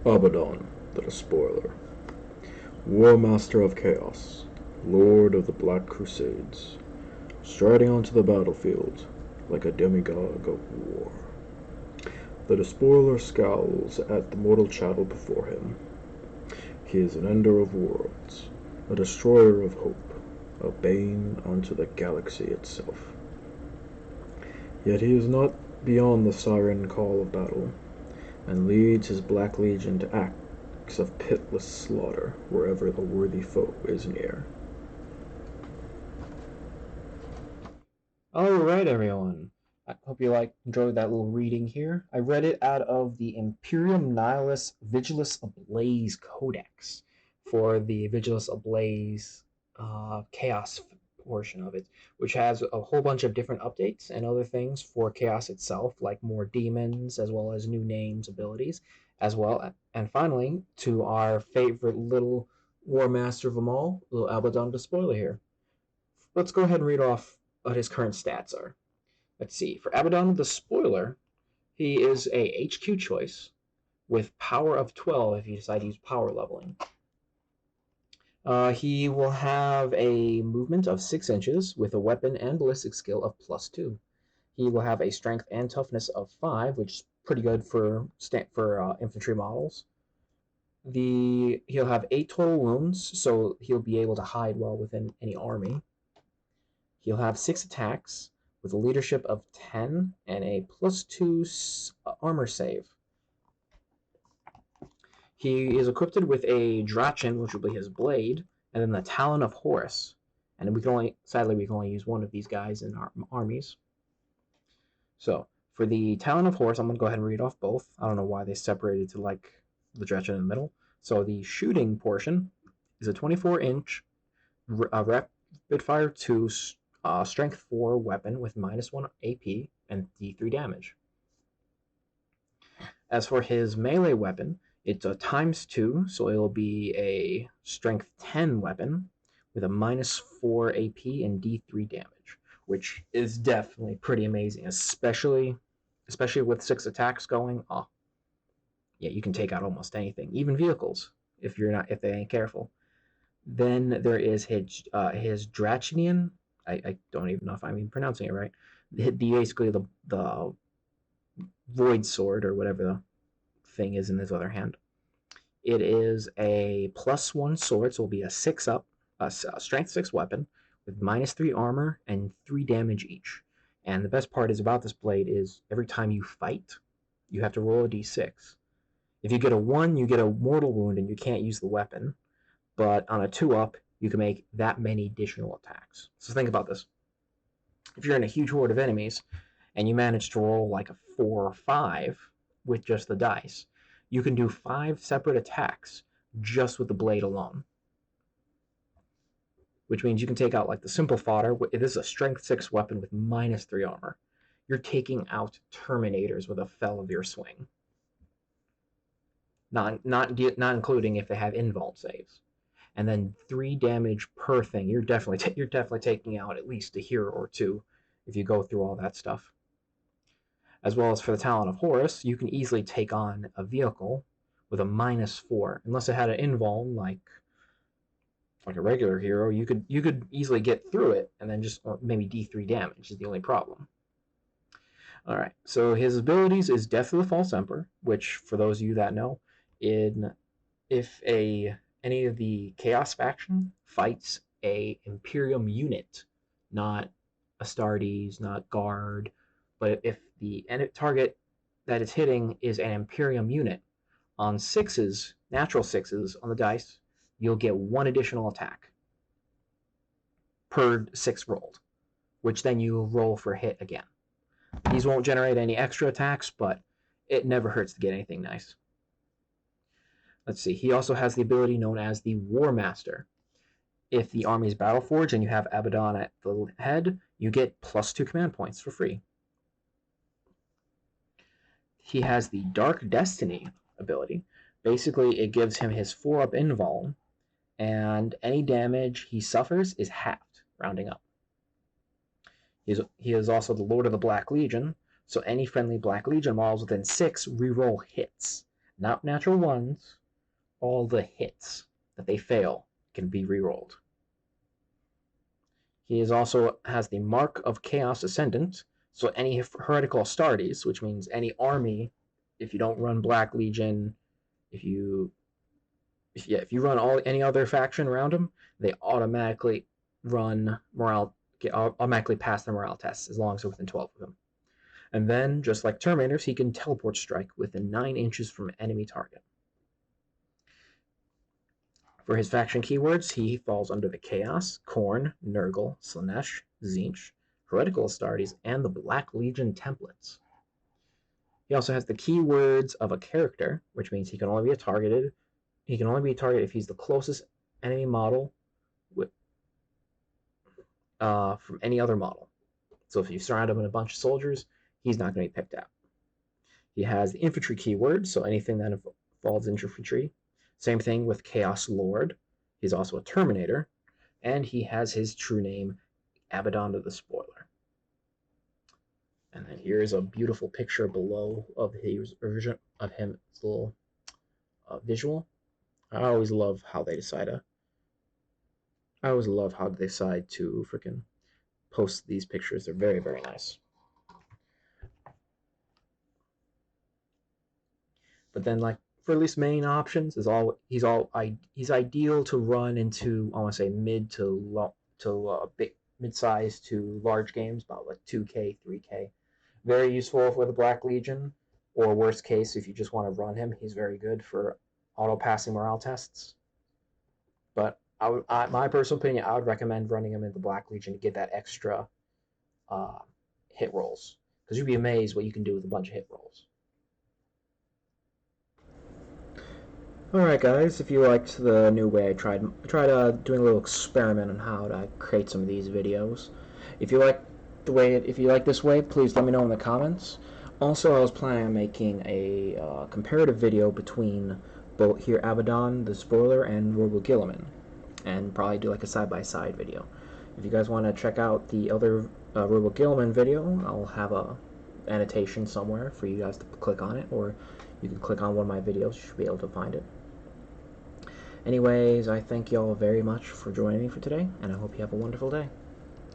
Abaddon The Despoiler, War Master of Chaos, Lord of the Black Crusades, striding onto the battlefield like a demigod of war. The Despoiler scowls at the mortal chattel before him. He is an ender of worlds, a destroyer of hope, a bane unto the galaxy itself. Yet he is not beyond the siren call of battle, and leads his Black Legion to acts of pitiless slaughter wherever the worthy foe is near. All right, everyone. I hope you enjoyed that little reading here. I read it out of the Imperium Nihilus Vigilus Ablaze Codex for the Vigilus Ablaze Chaos portion of it, which has a whole bunch of different updates and other things for Chaos itself, like more demons as well as new names, abilities, as well. And finally, to our favorite little War Master of them all, little Abaddon The Despoiler here. Let's go ahead and read off what his current stats are. Let's see. For Abaddon the Despoiler, he is a HQ choice with power of 12 if you decide to use power leveling. He will have a movement of 6 inches with a weapon and ballistic skill of +2. He will have a strength and toughness of 5, which is pretty good for infantry models. He'll have 8 total wounds, so he'll be able to hide well within any army. He'll have 6 attacks with a leadership of 10 and a +2 armor save. He is equipped with a Drachin, which will be his blade, and then the Talon of Horus. And sadly, we can only use one of these guys in our armies. So, for the Talon of Horus, I'm going to go ahead and read off both. I don't know why they separated to the Drachin in the middle. So, the shooting portion is a 24-inch rapid fire 2 strength 4 weapon with -1 AP and D3 damage. As for his melee weapon, it's a ×2, so it'll be a strength 10 weapon with a -4 AP and D3 damage, which is definitely pretty amazing, especially with 6 attacks going. Oh, yeah, you can take out almost anything, even vehicles, if they ain't careful. Then there is his Drachinian. I don't even know if I'm even pronouncing it right. Basically the void sword or whatever the thing is in his other hand. It is a +1 sword, so it'll be a 6-up, a strength 6 weapon with -3 armor and 3 damage each. And the best part is about this blade is every time you fight, you have to roll a d6. If you get a 1, you get a mortal wound and you can't use the weapon. But on a 2-up, you can make that many additional attacks. So think about this. If you're in a huge horde of enemies and you manage to roll like a 4 or 5 with just the dice, you can do 5 separate attacks just with the blade alone. Which means you can take out like the simple fodder. This is a strength 6 weapon with -3 armor. You're taking out Terminators with a fell of your swing. Not including if they have invuln saves. And then 3 damage per thing. You're definitely taking out at least a hero or 2 if you go through all that stuff. As well as for the Talon of Horus, you can easily take on a vehicle with a -4, unless it had an invuln like a regular hero. You could easily get through it, and then just maybe D3 damage is the only problem. All right, so his abilities is Death of the False Emperor, which for those of you that know, if any of the Chaos faction fights a Imperium unit, not Astartes, not Guard, but if the target that it's hitting is an Imperium unit, on 6s, natural 6s on the dice, you'll get 1 additional attack per 6 rolled, which then you roll for hit again. These won't generate any extra attacks, but it never hurts to get anything nice. Let's see. He also has the ability known as the War Master. If the army is Battleforged and you have Abaddon at the head, you get +2 command points for free. He has the Dark Destiny ability. Basically, it gives him his 4-up invuln, and any damage he suffers is halved, rounding up. He is also the Lord of the Black Legion, so any friendly Black Legion models within 6 reroll hits. not natural ones. All the hits that they fail can be rerolled. He is also has the Mark of Chaos Ascendant, so any heretical Astartes, which means any army, if you don't run Black Legion, if you run any other faction around him, they automatically automatically pass the morale tests as long as they're within 12 of him. And then, just like Terminators, he can teleport strike within 9 inches from an enemy target. For his faction keywords, he falls under the Chaos, Khorne, Nurgle, Slaanesh, Tzeentch, Heretical Astartes, and the Black Legion templates. He also has the keywords of a character, which means he can only be targeted if he's the closest enemy model from any other model. So if you surround him with a bunch of soldiers, he's not going to be picked out. He has the infantry keyword, so anything that involves infantry. Same thing with Chaos Lord. He's also a Terminator, and he has his true name, Abaddon The Despoiler. And then here's a beautiful picture below of his version of him. It's a little visual. I always love how they decide to freaking post these pictures. They're very, very nice. But then, like, for at least main options, he's ideal to run into, I want to say, mid-size to large games, about like 2K, 3K. Very useful for the Black Legion, or worst case, if you just want to run him, he's very good for auto-passing morale tests. But my personal opinion, I would recommend running him in the Black Legion to get that extra hit rolls, because you'd be amazed what you can do with a bunch of hit rolls. Alright guys, if you liked the new way I tried doing a little experiment on how to create some of these videos. If you like this way, please let me know in the comments. Also, I was planning on making a comparative video between both here Abaddon The Despoiler and Robo Gilliman, and probably do like a side-by-side video. If you guys want to check out the other Robo Gilliman video, I'll have a annotation somewhere for you guys to click on it, or you can click on one of my videos. You should be able to find it. Anyways, I thank you all very much for joining me for today, and I hope you have a wonderful day.